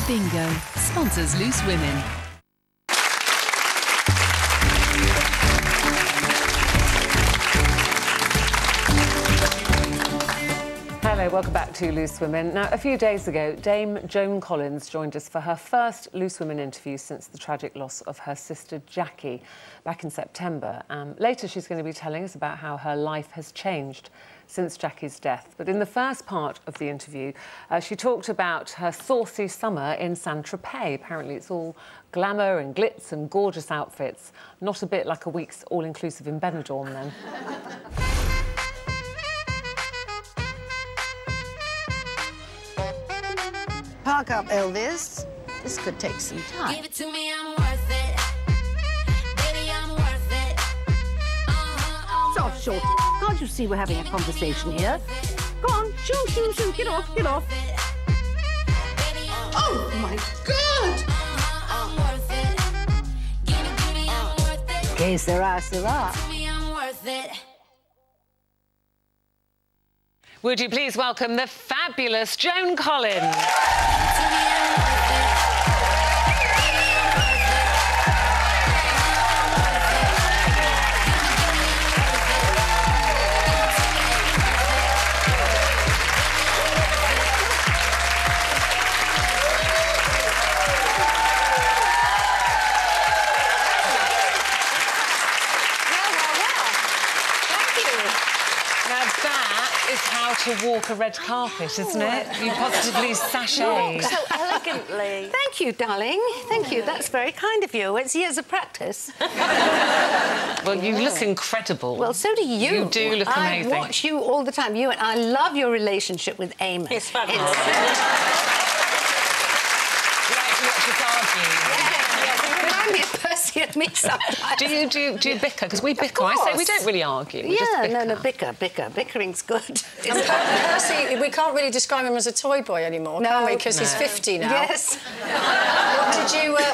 Bingo sponsors Loose Women. Hello, welcome back to Loose Women. Now, a few days ago, Dame Joan Collins joined us for her first Loose Women interview since the tragic loss of her sister Jackie back in September. Later, she's going to be telling us about how her life has changed since Jackie's death. But in the first part of the interview, she talked about her saucy summer in Saint-Tropez. Apparently, it's all glamour and glitz and gorgeous outfits. Not a bit like a week's all-inclusive in Benidorm, then. Park up, Elvis. This could take some time. Give it to me, I'm worth it. Baby, I'm worth it. Stop, short. Can't you see we're having a conversation here? Go on, shoo. Get off. Oh, my God! I'm worth it. Give it to me, I'm worth it. Okay, Sarah. Give it to me, I'm worth it. Would you please welcome the fabulous Joan Collins? How to walk a red carpet, isn't it? You positively sashay. So elegantly. Thank you, darling. Thank you. That's very kind of you. It's years of practice. Well, you look incredible. Well, so do you. You do look amazing. I watch you all the time. You and I love your relationship with Eamon. It's fabulous. You actually watch us argue. You remind me of Percy and me sometimes. Do you bicker? Because we bicker. I say we don't really argue. We just bicker. bicker. Bickering's good. Percy, we can't really describe him as a toy boy anymore, can we? Because he's 50 now. Yes.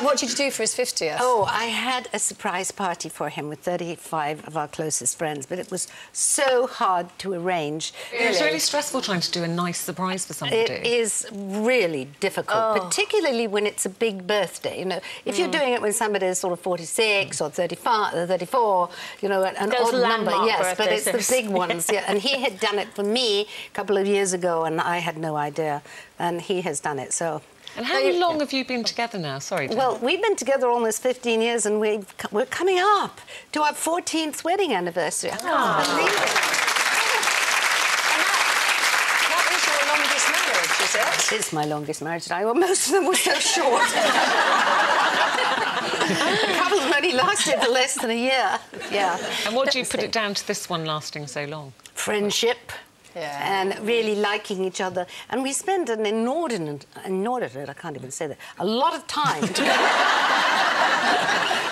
What did you do for his 50th? Oh, I had a surprise party for him with 35 of our closest friends, but it was so hard to arrange. It's really stressful trying to do a nice surprise for somebody. It is really difficult, particularly when it's a big birthday. You know, if you're doing it when somebody is sort of 46 or 35 or 34, you know, an odd number, yes, but it's the big ones, yeah. And he had done it for me a couple of years ago, and I had no idea, and he has done it, so... And how long have you been together now? Sorry, Jen. Well, we've been together almost 15 years, and we're coming up to our 14th wedding anniversary. I can't believe it. That was your longest marriage, is it? It is my longest marriage. Well, most of them were so short. A couple of them only lasted for less than a year. Yeah. And what do you put it down to this one lasting so long? Friendship. Yeah. And really liking each other. And we spend an inordinate, I can't even say that, a lot of time together.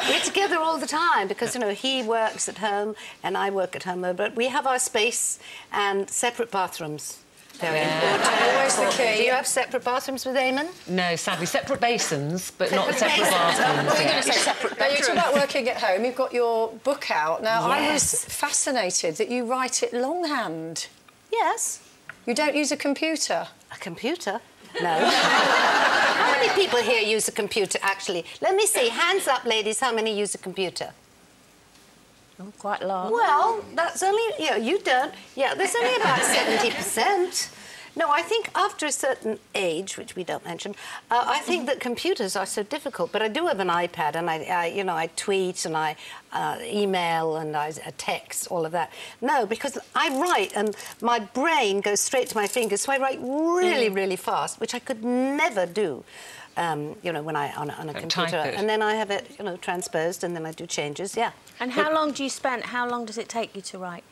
We're together all the time because, you know, he works at home and I work at home, but we have our space and separate bathrooms. Very important. Always the key. Do you have separate bathrooms with Eamon? No, sadly, separate basins, but not separate bathrooms. Well, you're going to say separate bedrooms. You're talking about working at home. You've got your book out. Now, I was fascinated that you write it longhand. Yes. You don't use a computer? A computer? No. How many people here use a computer, actually? Let me see. Hands up, ladies. How many use a computer? Oh, quite a lot. Well, that's only... You know, you don't. Yeah, there's only about 70%. No, I think after a certain age, which we don't mention, I think that computers are so difficult. But I do have an iPad, and I tweet and I email and I text, all of that. No, because I write and my brain goes straight to my fingers, so I write really, really fast, which I could never do. You know, when on a computer, and then I have it, you know, transposed, and then I do changes. Yeah. And how long do you spend? How long does it take you to write?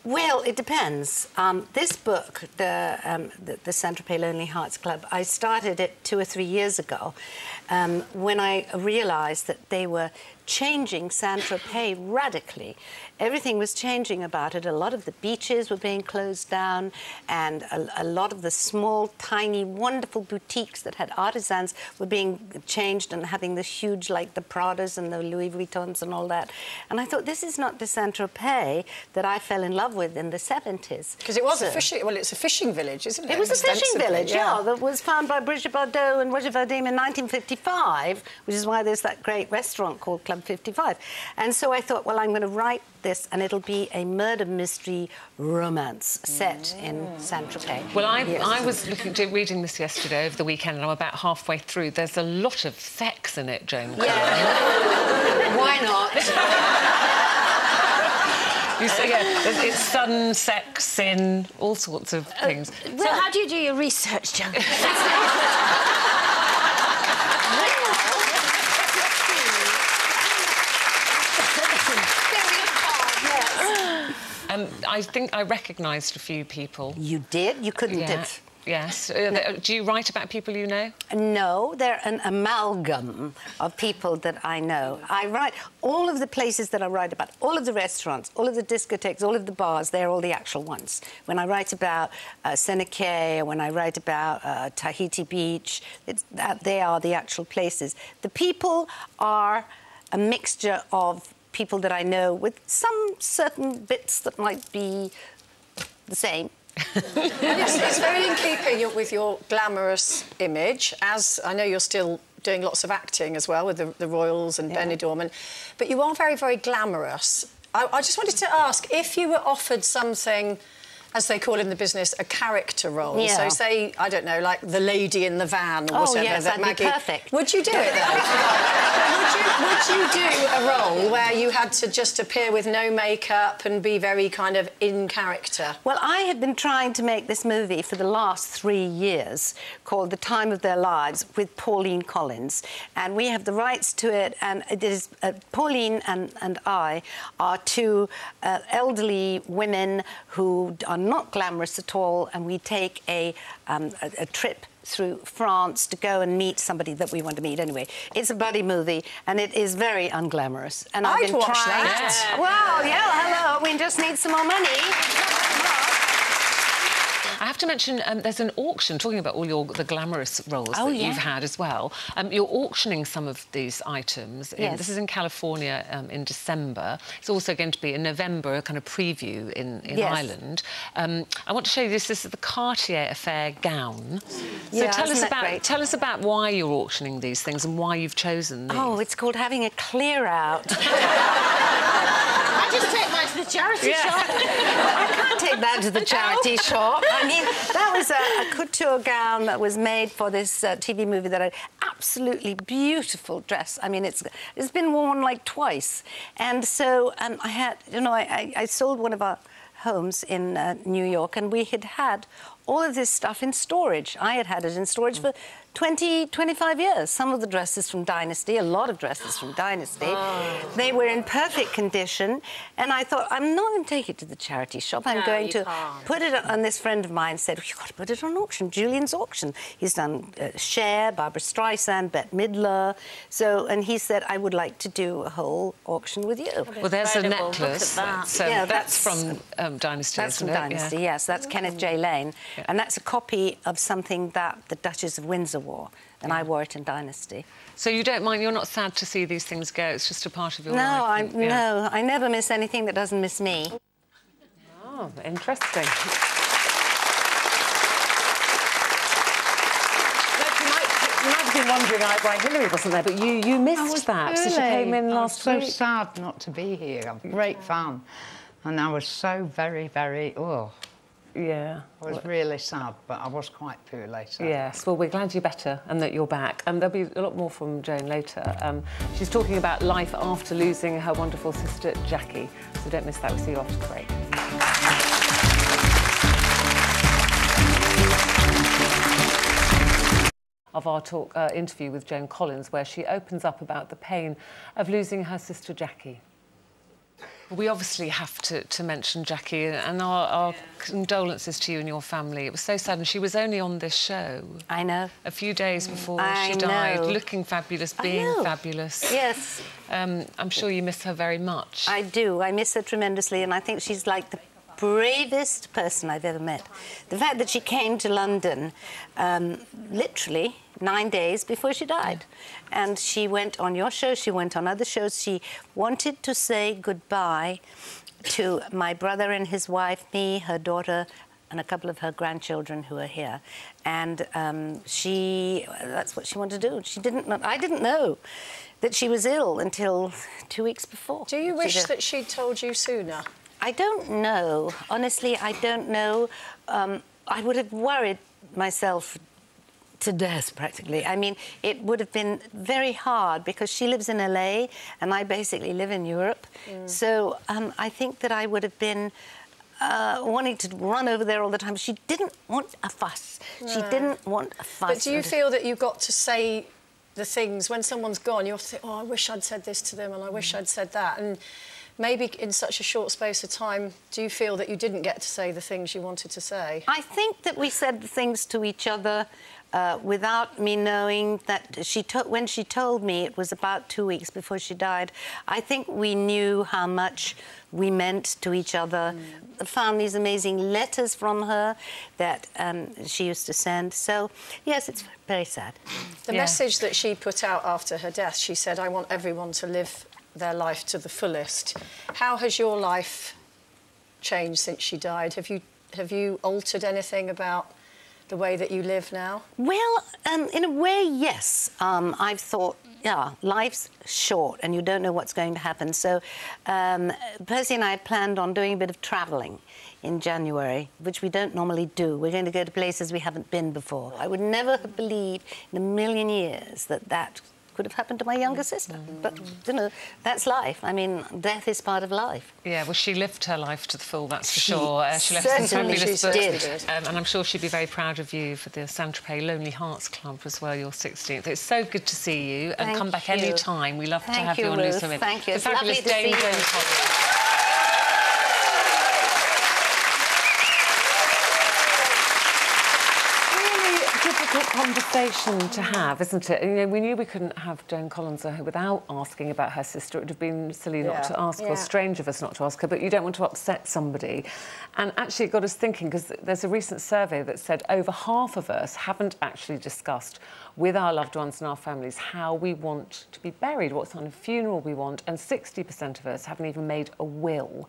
Well, it depends. This book, the Saint-Tropez Lonely Hearts Club, I started it 2 or 3 years ago, when I realised that they were changing Saint-Tropez radically. Everything was changing about it. A lot of the beaches were being closed down, and a lot of the small, tiny, wonderful boutiques that had artisans were being changed and having the huge, like the Pradas and the Louis Vuittons and all that. And I thought, this is not the Saint-Tropez that I fell in love with in the 70s. Because it was a fishing... Well, it's a fishing village, isn't it? It was a fishing village, yeah. that was found by Brigitte Bardot and Roger Vadim in 1955, which is why there's that great restaurant called Club 55. And so I thought, well, I'm going to write this, and it'll be a murder mystery romance set in Saint-Tropez. Well, I was reading this yesterday over the weekend, and I'm about halfway through. There's a lot of sex in it, Joan. Yeah. Why not? You see, yeah, it's sun, sex, sin, all sorts of things. So how do you do your research, Joan? I think I recognised a few people. You did? You couldn't have... Yes. Do you write about people you know? No, they're an amalgam of people that I know. I write all of the places that I write about, all of the restaurants, all of the discotheques, all of the bars, they're all the actual ones. When I write about Seneca, when I write about Tahiti Beach, they are the actual places. The people are a mixture of people that I know with some certain bits that might be the same. It's very in keeping with your glamorous image, as I know you're still doing lots of acting as well with the Royals and Benidorm, but you are very, very glamorous. I just wanted to ask, if you were offered something, as they call in the business, a character role, so say, I don't know, like the lady in the van or whatever, yes, that that'd Maggie... be perfect. Would you do it, though? Would you do a role where you had to just appear with no makeup and be very kind of in character? Well, I had been trying to make this movie for the last 3 years called The Time of Their Lives with Pauline Collins, and we have the rights to it, and it is Pauline and I are two elderly women who are not glamorous at all, and we take a trip through France to go and meet somebody that we want to meet anyway. It's a buddy movie, and it is very unglamorous. And I've been watch trying... that. Well, yeah, hello, we just need some more money. I have to mention, there's an auction, talking about all the glamorous roles that you've had as well. You're auctioning some of these items. This is in California in December. It's also going to be in November, a kind of preview in Ireland. I want to show you this. This is the Cartier Affair gown. So tell us about why you're auctioning these things and why you've chosen these. Oh, it's called having a clear out. I just take mine to the charity shop. I can't take that to the charity shop. I mean, that was a couture gown that was made for this TV movie that I... Absolutely beautiful dress. I mean, it's been worn, like, twice. And so I had... You know, I sold one of our homes in New York, and we had all of this stuff in storage. I had it in storage for 20, 25 years. Some of the dresses from Dynasty, a lot of dresses from Dynasty. They were in perfect condition, and I thought, I'm not going to take it to the charity shop. I'm going to put it on... And this friend of mine said, well, you've got to put it on auction, Julian's auction. He's done Cher, Barbara Streisand, Bette Midler. So, and he said, I would like to do a whole auction with you. Well, there's a necklace. That's from Dynasty, That's from Dynasty, yes. That's Kenneth J. Lane. And that's a copy of something that the Duchess of Windsor wore, and I wore it in Dynasty. So you don't mind, you're not sad to see these things go, it's just a part of your life? No, I never miss anything that doesn't miss me. Oh, interesting. You might have been wondering why Hilary wasn't there, but you missed that. So she came in last week. I was so sad not to be here. I'm a great fan. And I was so very, very... Oh. Yeah. I was really sad, but I was quite poorly. So. Yes, well, we're glad you're better and that you're back. There'll be a lot more from Joan later. She's talking about life after losing her wonderful sister, Jackie. So don't miss that. We'll see you after the break. Of our interview with Joan Collins, where she opens up about the pain of losing her sister, Jackie. We obviously have to mention Jackie, and our condolences to you and your family. It was so sad, and she was only on this show. I know. A few days before I she died, know. looking fabulous, being fabulous. Yes. I'm sure you miss her very much. I do. I miss her tremendously, and I think she's like the bravest person I've ever met. The fact that she came to London literally 9 days before she died. And she went on your show, she went on other shows. She wanted to say goodbye to my brother and his wife, me, her daughter, and a couple of her grandchildren who are here. And that's what she wanted to do. I didn't know that she was ill until 2 weeks before. Do you wish that she'd told you sooner? I don't know. Honestly, I don't know. I would have worried myself to death, practically. I mean, it would have been very hard because she lives in LA and I basically live in Europe. So I think that I would have been wanting to run over there all the time. She didn't want a fuss. No. She didn't want a fuss. But do you feel that you got to say the things when someone's gone? You'll think, oh, I wish I'd said this to them and I wish I'd said that. And maybe in such a short space of time, do you feel that you didn't get to say the things you wanted to say? I think that we said things to each other without me knowing that when she told me it was about 2 weeks before she died. I think we knew how much we meant to each other. I found these amazing letters from her that she used to send. So, yes, it's very sad. The message that she put out after her death, she said, I want everyone to live their life to the fullest. How has your life changed since she died? Have you altered anything about the way that you live now? Well, in a way, yes. I've thought, yeah, life's short and you don't know what's going to happen. So Percy and I planned on doing a bit of travelling in January, which we don't normally do. We're going to go to places we haven't been before. I would never have believed in a million years that could have happened to my younger sister. But, you know, that's life. I mean, death is part of life. Yeah, well, she lived her life to the full, that's for sure. She left some certainly fabulous books. did. And I'm sure she'd be very proud of you for the Saint-Tropez Lonely Hearts Club as well, your 16th. It's so good to see you, and Thank come back you. any time. We love to have you on Ruth. Loose Women. Thank you. The It's lovely fabulous to see Dame you. Joan Collins. Conversation to have, isn't it? You know, we knew we couldn't have Joan Collins without asking about her sister. It would have been silly not to ask, or strange of us not to ask her, but you don't want to upset somebody. And actually it got us thinking, because there's a recent survey that said over half of us haven't actually discussed with our loved ones and our families how we want to be buried, what kind of funeral we want, and 60% of us haven't even made a will.